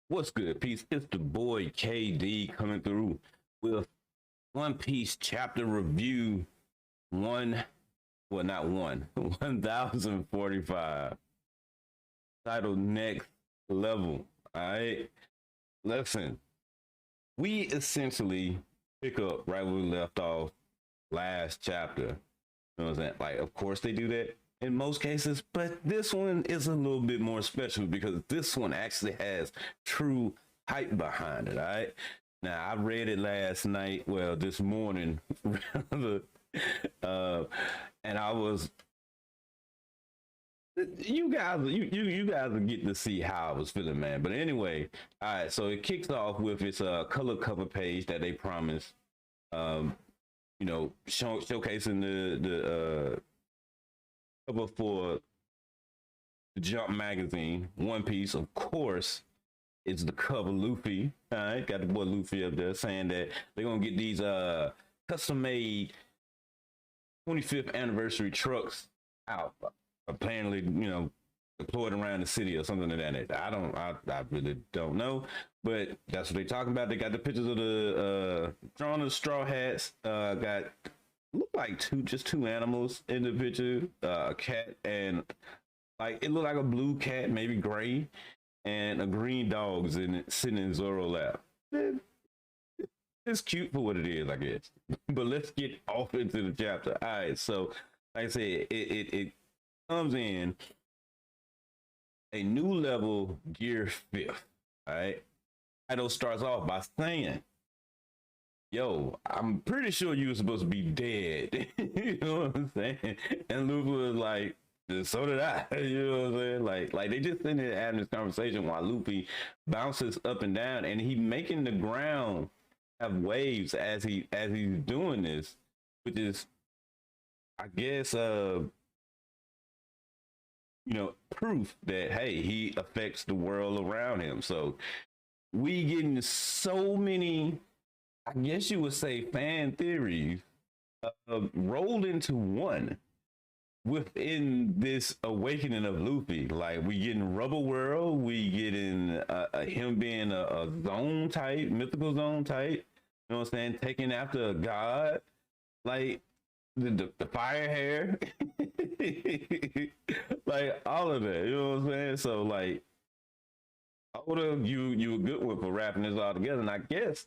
What's good, Peace? It's the boy KD coming through with One Piece chapter review one, well, not one, 1045, titled Next Level. All right, listen, we essentially pick up right where we left off last chapter. You know what I'm saying? Like, of course, they do that in most cases, but this one is a little bit more special because this one actually has true hype behind it. All right. Now, I read it last night, well, this morning, rather, uh, and I was. You guys will get to see how I was feeling, man. But anyway, all right. So it kicks off with its color cover page that they promised. Um, showcasing the cover for the Jump magazine, One Piece. Of course, it's the cover Luffy. All right, got the boy Luffy up there saying that they're gonna get these custom made 25th anniversary trucks out. Apparently, deployed around the city or something like that. I really don't know, but that's what they're talking about. They got the pictures of the drawn of straw hats. Got look like two animals in the picture, a cat and like it looked like a blue cat, maybe gray, and a green dog is in it, sitting in Zoro lap. It's cute for what it is, I guess. But let's get off into the chapter. All right, so like I said, it comes in a new level gear fifth. All right, Kaido starts off by saying, yo, I'm pretty sure you were supposed to be dead. You know what I'm saying? And Luffy was like, so did I. You know what I'm saying? Like they just sitting there having this conversation while Luffy bounces up and down, and he making the ground have waves as he's doing this, which is, I guess, proof that hey, he affects the world around him. So we getting so many, I guess you would say, fan theories rolled into one within this awakening of Luffy. Like we getting Rubber World, we getting him being a zone type, mythical zone type. You know what I'm saying? Taking after a god, like the fire hair, like all of that. You know what I'm saying? So like, Oda, you a good one for wrapping this all together, and I guess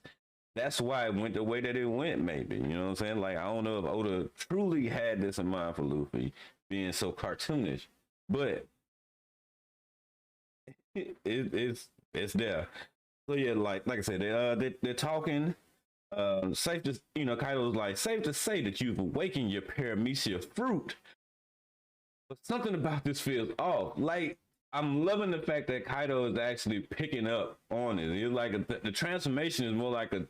that's why it went the way that it went, maybe. You know what I'm saying? Like, I don't know if Oda truly had this in mind for Luffy being so cartoonish, but it's there. So yeah, like I said, they're talking. Safe to Kaido's like, safe to say that you've awakened your paramecia fruit, but something about this feels off. Like, I'm loving the fact that Kaido is actually picking up on it. It's like the transformation is more like a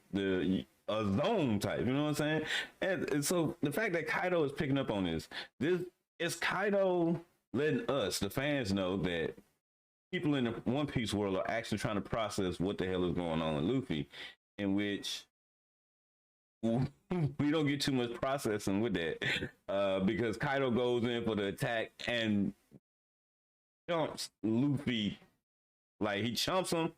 zone type. You know what I'm saying? And so the fact that Kaido is picking up on this is Kaido letting us, the fans, know that people in the One Piece world are actually trying to process what the hell is going on with Luffy, in which we don't get too much processing with that because Kaido goes in for the attack and chumps Luffy, like he chumps him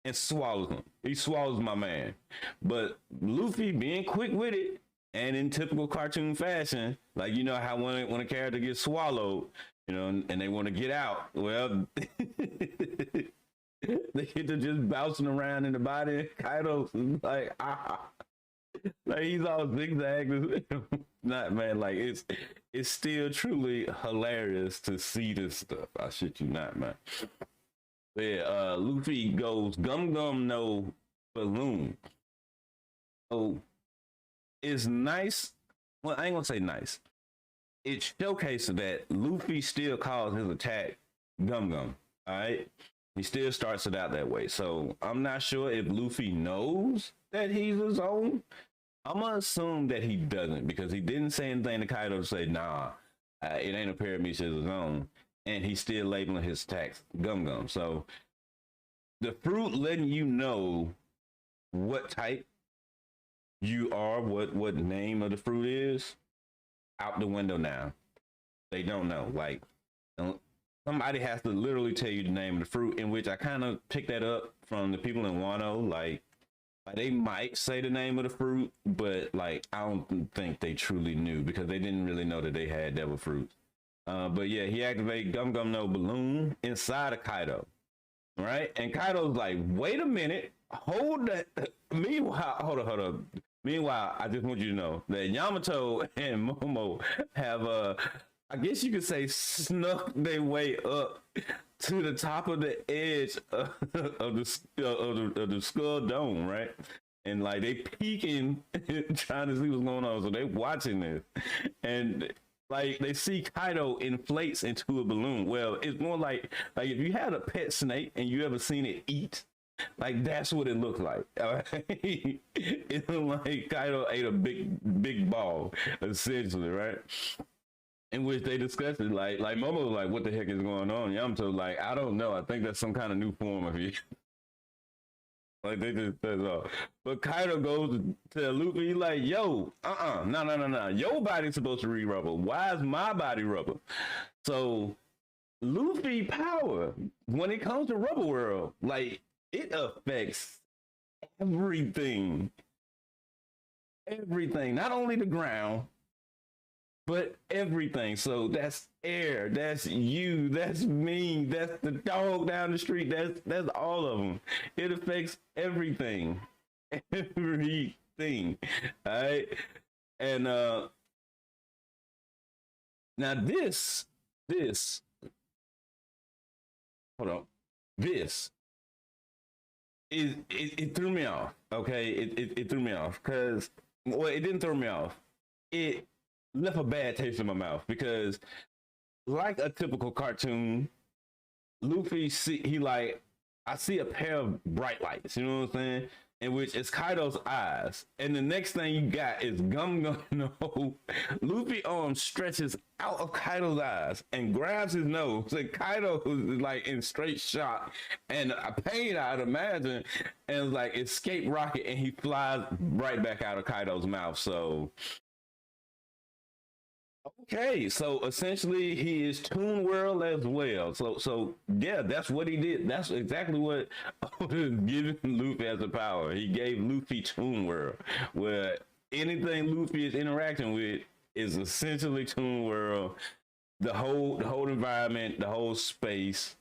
and swallows him. He swallows my man. But Luffy being quick with it and in typical cartoon fashion, like you know how when a character gets swallowed, and they want to get out, well, they get to just bouncing around in the body. Kaido's like, like he's all zigzag. Not man, like it's still truly hilarious to see this stuff. I shit you not, man. Yeah, Luffy goes gum gum no balloon. So it's nice. Well, I ain't gonna say nice. It showcases that Luffy still calls his attack gum gum. All right, he still starts it out that way. So I'm not sure if Luffy knows that he's his own. I'm gonna assume that he doesn't because he didn't say anything to Kaido to say, nah, it ain't a paramecia, it's his own. And he's still labeling his attacks gum gum. So the fruit letting you know what type you are, what name of the fruit is, out the window now. They don't know. Like, somebody has to literally tell you the name of the fruit, in which I kind of picked that up from the people in Wano. Like they might say the name of the fruit, but like I don't think they truly knew because they didn't really know that they had devil fruits. But yeah, he activated Gum Gum No balloon inside of Kaido, right? And Kaido's like, wait a minute, hold that. Meanwhile, hold up. Meanwhile, I just want you to know that Yamato and Momo have I guess you could say snuck their way up to the top of the edge of the skull dome, right? And like they peeking, trying to see what's going on. So they watching this, and like they see Kaido inflates into a balloon. Well, it's more like if you had a pet snake and you ever seen it eat, like that's what it looked like. It looked like Kaido ate a big ball, essentially, right? In which they discussed it, like Momo was like, "What the heck is going on?" Yamato like, "I don't know. I think that's some kind of new form of it." Like they just said so. But Kaido goes to tell Luffy, like, "Yo, no. Your body's supposed to read rubber. Why is my body rubber?" So Luffy power, when it comes to Rubber World, like it affects everything. Everything, not only the ground, but everything. So that's air, that's you, that's me, that's the dog down the street, that's all of them. It affects everything. Everything. All right. And now this hold on. This it threw me off. Okay. It threw me off because well, it didn't throw me off. It left a bad taste in my mouth because, like a typical cartoon, Luffy I see a pair of bright lights, you know what I'm saying? In which it's Kaido's eyes, and the next thing you got is Gum Gum No. Luffy arm stretches out of Kaido's eyes and grabs his nose, and Kaido is like in straight shock and a pain, I'd imagine, and like escape rocket, and he flies right back out of Kaido's mouth. So okay, so essentially he is Toon World as well. So yeah, that's what he did. That's exactly what Oda is giving Luffy as a power. He gave Luffy Toon World, where anything Luffy is interacting with is essentially Toon World. The whole environment, the whole space.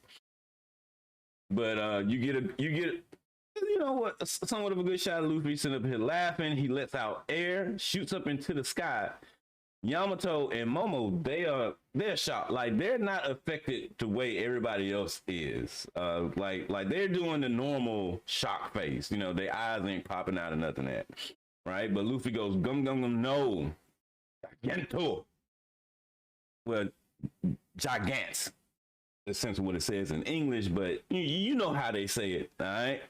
But you get you know what, somewhat of a good shot of Luffy sitting up here laughing. He lets out air, shoots up into the sky. Yamato and Momo, they're shocked. Like they're not affected the way everybody else is. Like they're doing the normal shock face. You know, their eyes ain't popping out or nothing that. Right? But Luffy goes, Gum Gum Gum No. Giganto. Well, Gigants. Essentially what it says in English, but you know how they say it, all right?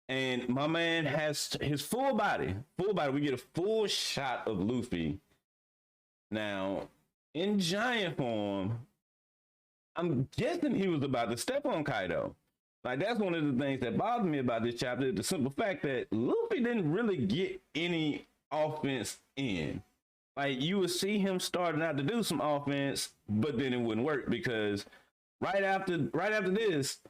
And my man has his full body. We get a full shot of Luffy. Now, in giant form, I'm guessing he was about to step on Kaido. Like, that's one of the things that bothered me about this chapter, the simple fact that Luffy didn't really get any offense in. Like, you would see him starting out to do some offense, but then it wouldn't work because right after this,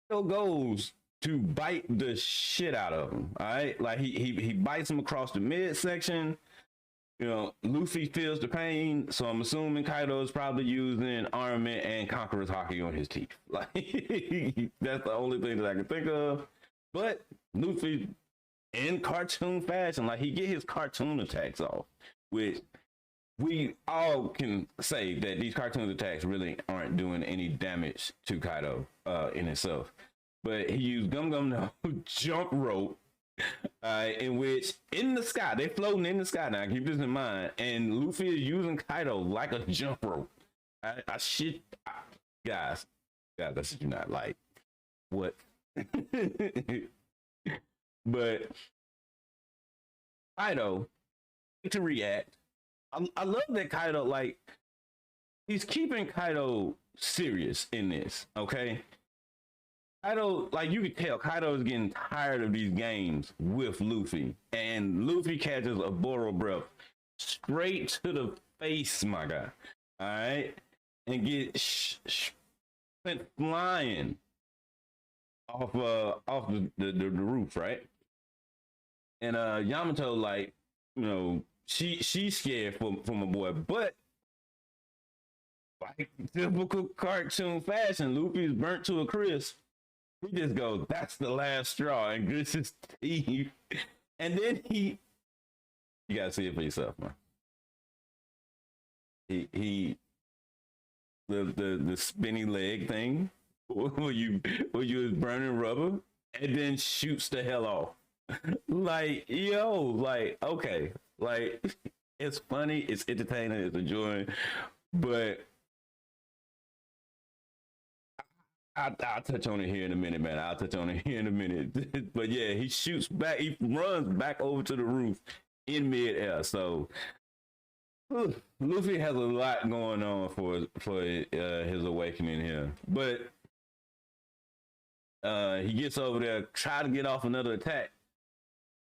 Kaido goes to bite the shit out of him. All right, like he bites him across the midsection. You know, Luffy feels the pain, so I'm assuming Kaido is probably using armament and Conqueror's Haki on his teeth. Like, that's the only thing that I can think of. But Luffy, in cartoon fashion, like he get his cartoon attacks off, which we all can say that these cartoon attacks really aren't doing any damage to Kaido in itself. But he used Gum Gum No jump rope. In which in the sky, they're floating in the sky now, keep this in mind, and Luffy is using Kaido like a jump rope. Guys, I should not like what. But Kaido to react. I love that Kaido, like, he's keeping Kaido serious in this, okay? Kaido, like you could tell, Kaido is getting tired of these games with Luffy, and Luffy catches a Boro breath straight to the face, my guy. All right, and get went flying off the roof, right? And Yamato, like, you know, she's scared for my boy, but like typical cartoon fashion, Luffy's burnt to a crisp. He just goes, "That's the last straw," and grits his teeth. And then you gotta see it for yourself, man. He the spinny leg thing, where you was burning rubber, and then shoots the hell off. Like, yo, like, okay, like, it's funny, it's entertaining, it's enjoying, but I'll touch on it here in a minute, man. I'll touch on it here in a minute. But yeah, he shoots back, he runs back over to the roof in midair. So Luffy has a lot going on for his awakening here, but he gets over there, try to get off another attack.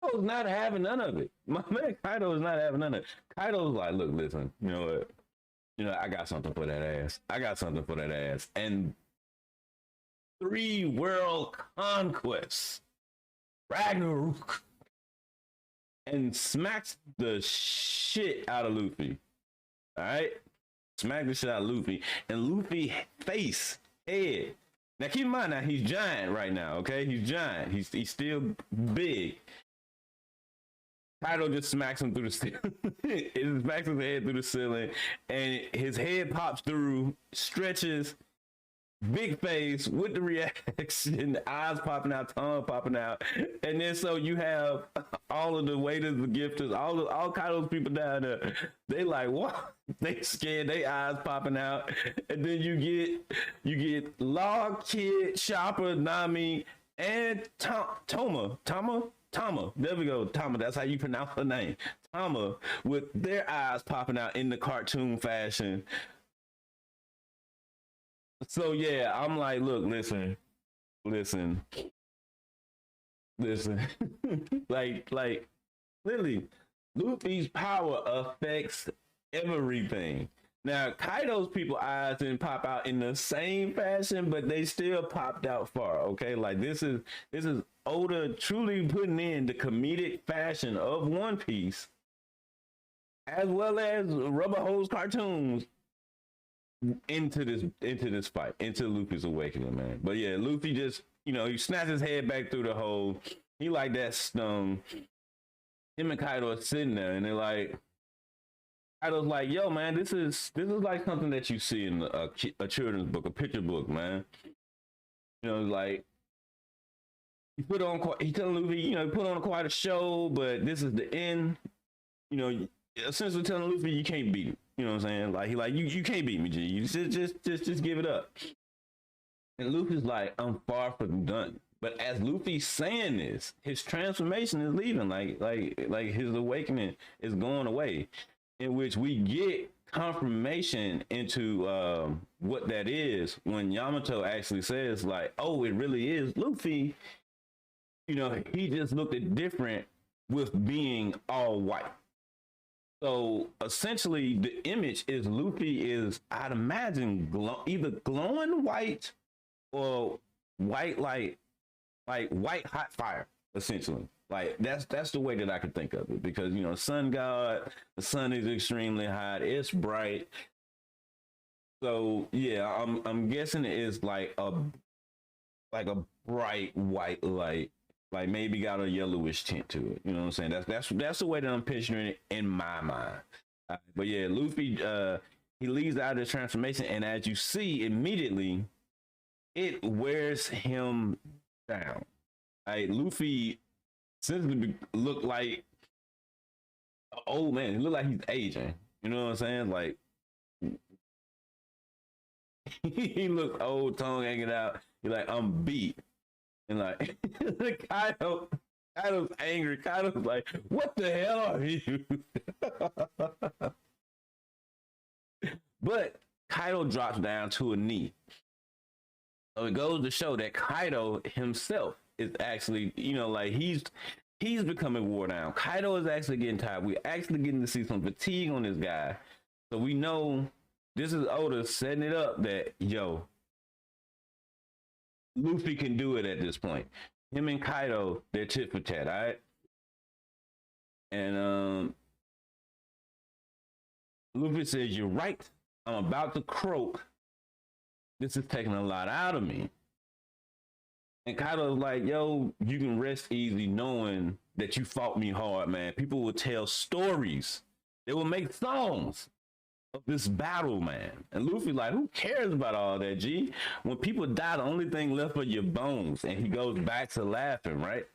Kaido's not having none of it. My man Kaido is not having none of it. Kaido's like, look, listen, you know what? You know, I got something for that ass. I got something for that ass. And 3 world conquests, Ragnarok, and smacks the shit out of Luffy. All right, smack the shit out of Luffy, and Luffy face, head. Now keep in mind, now he's giant right now. Okay, he's giant. He's still big. Kaido just smacks him through the ceiling. It smacks his head through the ceiling, and his head pops through, stretches. Big face with the reaction, eyes popping out, tongue popping out, and then so you have all of the waiters, the gifters, all kind of people down there. They like, what? They scared, they eyes popping out, and then you get Law, Kid, Chopper, Nami, and Toma. There we go, Tama. That's how you pronounce her name, Tama, with their eyes popping out in the cartoon fashion. So yeah, I'm like, look, listen, like, literally, Luffy's power affects everything. Now, Kaido's people eyes didn't pop out in the same fashion, but they still popped out far. Okay, like this is Oda truly putting in the comedic fashion of One Piece, as well as Rubber Hose cartoons, into this fight, into Luffy's awakening, man. But yeah, Luffy just, you know, he snaps his head back through the hole. He like that stung. Him and Kaido are sitting there, and they're like, Kaido's like, yo, man, this is like something that you see in a children's book, a picture book, man. You know, like, he telling Luffy, you know, put on quite a show, but this is the end. You know, essentially telling Luffy you can't beat him. You know what I'm saying? Like, he like, you can't beat me, G. You just give it up. And Luffy's like, I'm far from done. But as Luffy's saying this, his transformation is leaving. Like his awakening is going away. In which we get confirmation into what that is when Yamato actually says, like, oh, it really is Luffy. You know, he just looked at different with being all white. So essentially, the image is Luffy is, I'd imagine, either glowing white or white like white hot fire. Essentially, like that's the way that I could think of it, because, you know, sun god, the sun is extremely hot, it's bright. So yeah, I'm guessing it is like a bright white light. Like maybe got a yellowish tint to it. You know what I'm saying? That's the way that I'm picturing it in my mind. But yeah, Luffy, he leaves out of the transformation, and as you see immediately, it wears him down. Like, Luffy simply look like an old man. He look like he's aging. You know what I'm saying? Like, he looks old, tongue hanging out. He's like, I'm beat. And like, Kaido's angry. Kaido's like, what the hell are you? But Kaido drops down to a knee. So it goes to show that Kaido himself is actually, you know, like he's becoming wore down. Kaido is actually getting tired. We're actually getting to see some fatigue on this guy. So we know this is Oda setting it up that, yo, Luffy can do it at this point. Him and Kaido, they're tit for tat, all right? And Luffy says, "You're right. I'm about to croak. This is taking a lot out of me." And Kaido's like, "Yo, you can rest easy knowing that you fought me hard, man. People will tell stories. They will make songs of this battle, man." And Luffy like, "Who cares about all that, G? When people die, the only thing left are your bones." And he goes back to laughing, right?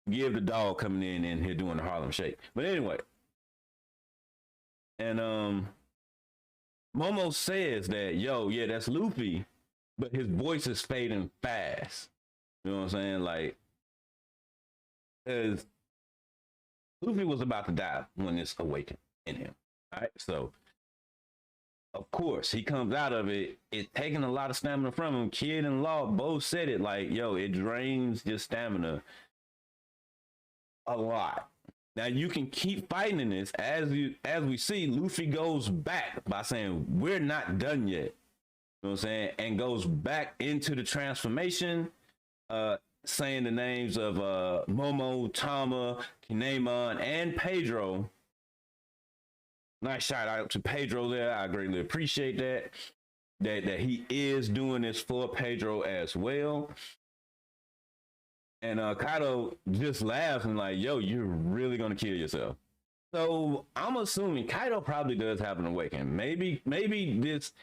Give the dog coming in here doing the Harlem Shake. But anyway, and Momo says that, "Yo, yeah, that's Luffy, but his voice is fading fast." You know what I'm saying? Like, because Luffy was about to die when this awakened in him. All right, so of course he comes out of it. It's taking a lot of stamina from him. Kid and Law both said it, like, "Yo, it drains your stamina a lot." Now you can keep fighting in this as we see. Luffy goes back by saying, "We're not done yet." You know what I'm saying? And goes back into the transformation, saying the names of Momo, Tama, Kinemon, and Pedro. Nice shout out to Pedro there. I greatly appreciate that. That he is doing this for Pedro as well. And Kaido just laughs and like, "Yo, you're really gonna kill yourself." So I'm assuming Kaido probably does have an awakening. Maybe this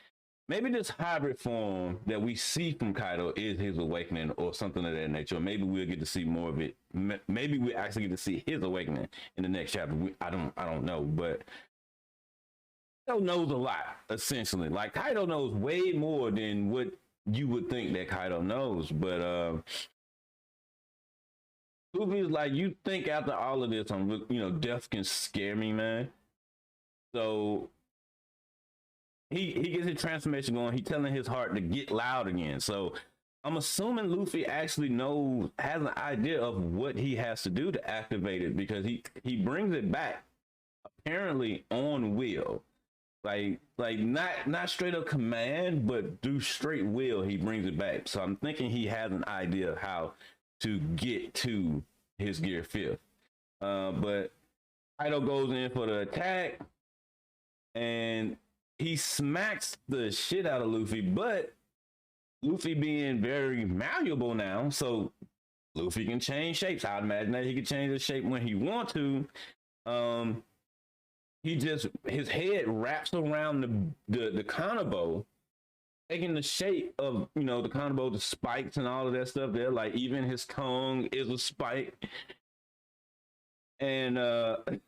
hybrid form that we see from Kaido is his awakening or something of that nature. Maybe we'll get to see more of it. Maybe we actually get to see his awakening in the next chapter. I don't know, but Kaido knows a lot, essentially. Like, Kaido knows way more than what you would think that Kaido knows. But Luffy's like, "You think after all of this, death can scare me, man." So he gets his transformation going. He's telling his heart to get loud again. So I'm assuming Luffy actually has an idea of what he has to do to activate it, because he brings it back apparently on will. Like not straight up command, but through straight will, he brings it back. So I'm thinking he has an idea of how to get to his Gear 5th. But Kaido goes in for the attack, and he smacks the shit out of Luffy, but Luffy being very malleable now, so Luffy can change shapes. I imagine that he can change the shape when he wants to. His head wraps around the Kanabo, taking the shape of, the Kanabo, the spikes and all of that stuff there. Like, even his tongue is a spike. And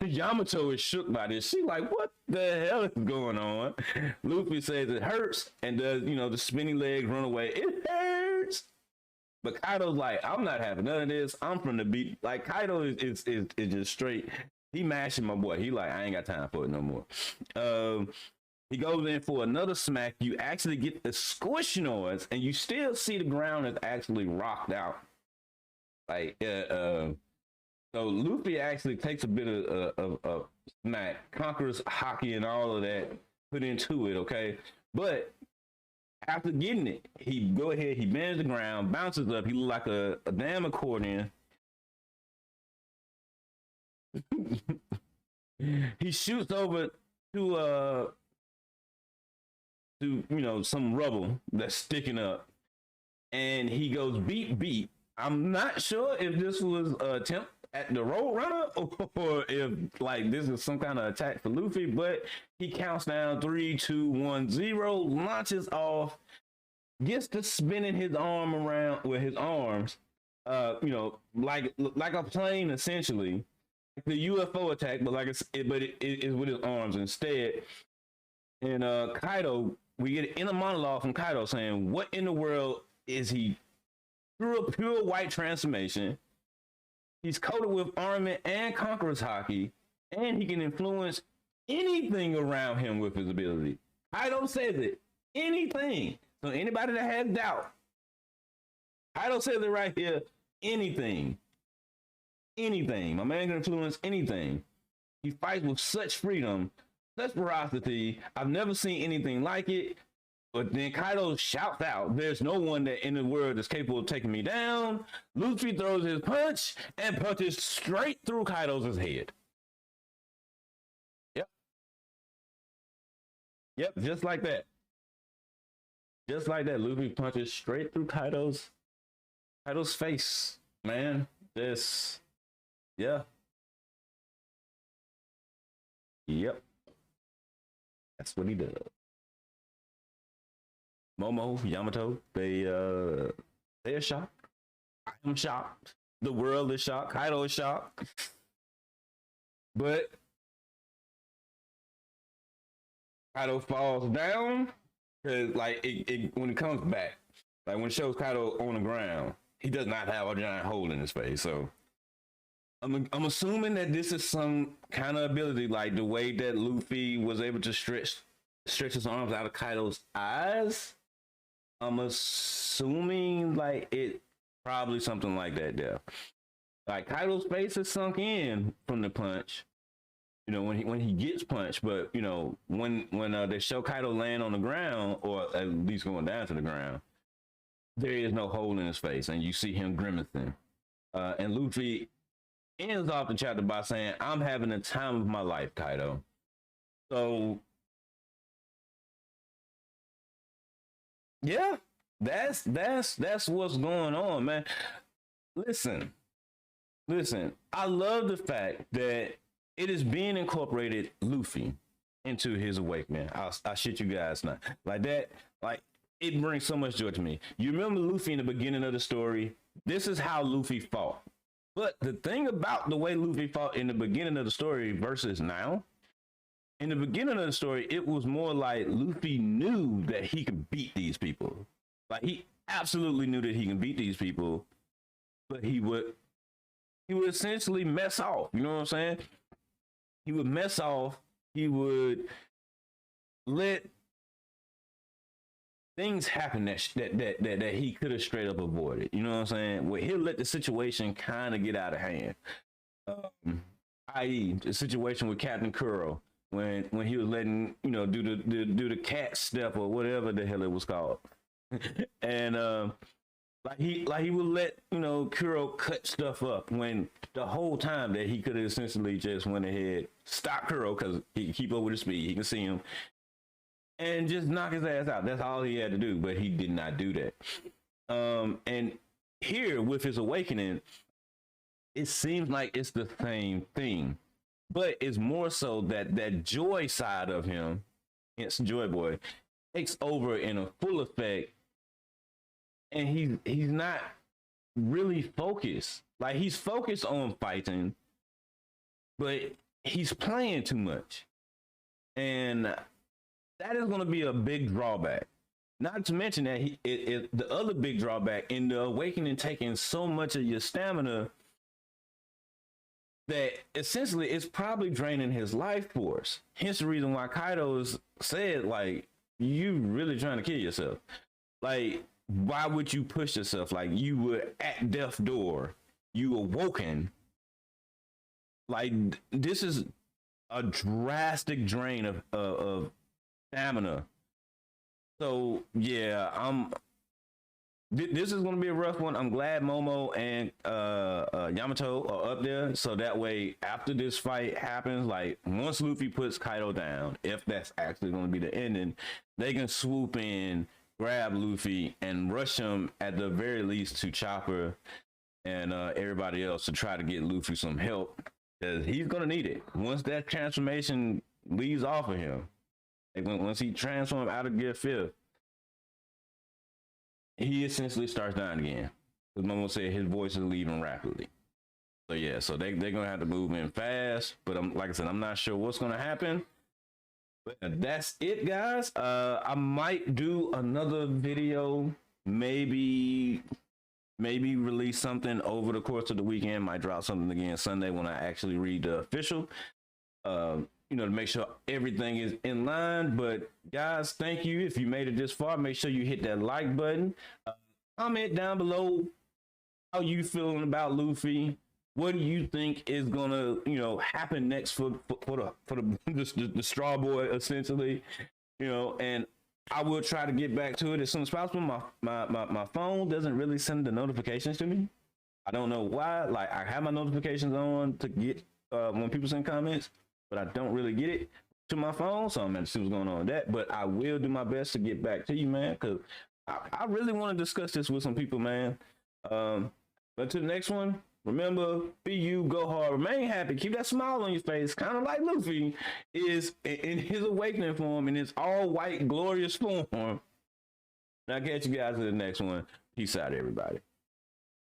Yamato is shook by this. She's like, "What the hell is going on?" Luffy says it hurts and does, the spinny legs run away. "It hurts." But Kaido's like, "I'm not having none of this. I'm from the beat." Like, Kaido is just straight. He mashing my boy. He like, "I ain't got time for it no more." He goes in for another smack. You actually get the squish noise, and you still see the ground is actually rocked out. Like, so Luffy actually takes a bit of smack, conquers hockey and all of that, put into it, okay? But after getting it, he bends the ground, bounces up. He looks like a damn accordion. He shoots over to some rubble that's sticking up, and he goes beep beep. I'm not sure if this was an attempt at the Roadrunner or if like this is some kind of attack for Luffy, but he counts down 3, 2, 1, 0, launches off, gets to spinning his arm around with his arms, like a plane essentially, like the UFO attack, but it is with his arms instead. And Kaido, we get in a monologue from Kaido saying, "What in the world is he?" Through a pure white transformation, he's coated with armament and conqueror's hockey, and he can influence anything around him with his ability. Kaido says it, anything. So anybody that has doubt, Kaido says it right here, anything. My man can influence anything. He fights with such freedom, such ferocity. I've never seen anything like it. But then Kaido shouts out, "There's no one that in the world that's capable of taking me down." Luffy throws his punch and punches straight through Kaido's head. Yep. Yep, just like that. Just like that, Luffy punches straight through Kaido's face. Man, this, yeah. Yep. That's what he does. Momo, Yamato, they're shocked. I'm shocked. The world is shocked. Kaido is shocked. But Kaido falls down because, like, when it comes back, like when it shows Kaido on the ground, he does not have a giant hole in his face. So I'm assuming that this is some kind of ability, like the way that Luffy was able to stretch his arms out of Kaido's eyes. I'm assuming like it probably something like that there. Like Kaido's face is sunk in from the punch, you know, when he gets punched, but you know, when they show Kaido laying on the ground, or at least going down to the ground, there is no hole in his face, and you see him grimacing. And Luffy ends off the chapter by saying, "I'm having the time of my life, Kaido." So yeah, that's what's going on, man. Listen, I love the fact that it is being incorporated Luffy into his awakening. I shit you guys not. Like that, like it brings so much joy to me. You remember Luffy in the beginning of the story? This is how Luffy fought. But the thing about the way Luffy fought in the beginning of the story versus now, in the beginning of the story, it was more like Luffy knew that he could beat these people. Like he absolutely knew that he can beat these people, but he would essentially mess off. You know what I'm saying? He would mess off. He would let things happen that he could have straight up avoided. You know what I'm saying? Well, he'll let the situation kind of get out of hand. I.e., the situation with Captain Kuro when he was letting, you know, do the cat step or whatever the hell it was called, and like he would let, you know, Kuro cut stuff up when the whole time that he could have essentially just went ahead, stop Kuro because he can keep up with his speed, he can see him, and just knock his ass out. That's all he had to do, but he did not do that. And here with his awakening, it seems like it's the same thing, but it's more so that joy side of him, it's Joy Boy, takes over in a full effect, and he's not really focused. Like he's focused on fighting, but he's playing too much, and that is going to be a big drawback. Not to mention that the other big drawback in the awakening taking so much of your stamina that essentially it's probably draining his life force. Hence the reason why Kaido's said, like, you really trying to kill yourself. Like, why would you push yourself? Like, you were at death's door, you awoken. Like, this is a drastic drain of stamina. So yeah, this is going to be a rough one. I'm glad Momo and Yamato are up there, so that way after this fight happens, like once Luffy puts Kaido down, if that's actually going to be the ending, they can swoop in, grab Luffy, and rush him at the very least to Chopper and everybody else to try to get Luffy some help, because he's going to need it once that transformation leaves off of him. Like once he transforms out of Gear 5th, he essentially starts dying again. Because Momo said his voice is leaving rapidly. So yeah, so they're gonna have to move in fast. But like I said, I'm not sure what's gonna happen. But that's it, guys. I might do another video, maybe release something over the course of the weekend. Might drop something again Sunday when I actually read the official. You know, to make sure everything is in line. But guys, thank you. If you made it this far, make sure you hit that like button. Comment down below how you feeling about Luffy. What do you think is gonna, you know, happen next for the Straw Boy, essentially, you know? And I will try to get back to it as soon as possible. My phone doesn't really send the notifications to me. I don't know why. Like, I have my notifications on to get when people send comments, but I don't really get it to my phone. So I'm going to see what's going on with that. But I will do my best to get back to you, man, because I really want to discuss this with some people, man. But to the next one, remember, be you, go hard, remain happy, keep that smile on your face, kind of like Luffy is in his awakening form, in his all white glorious form. And I'll catch you guys in the next one. Peace out, everybody.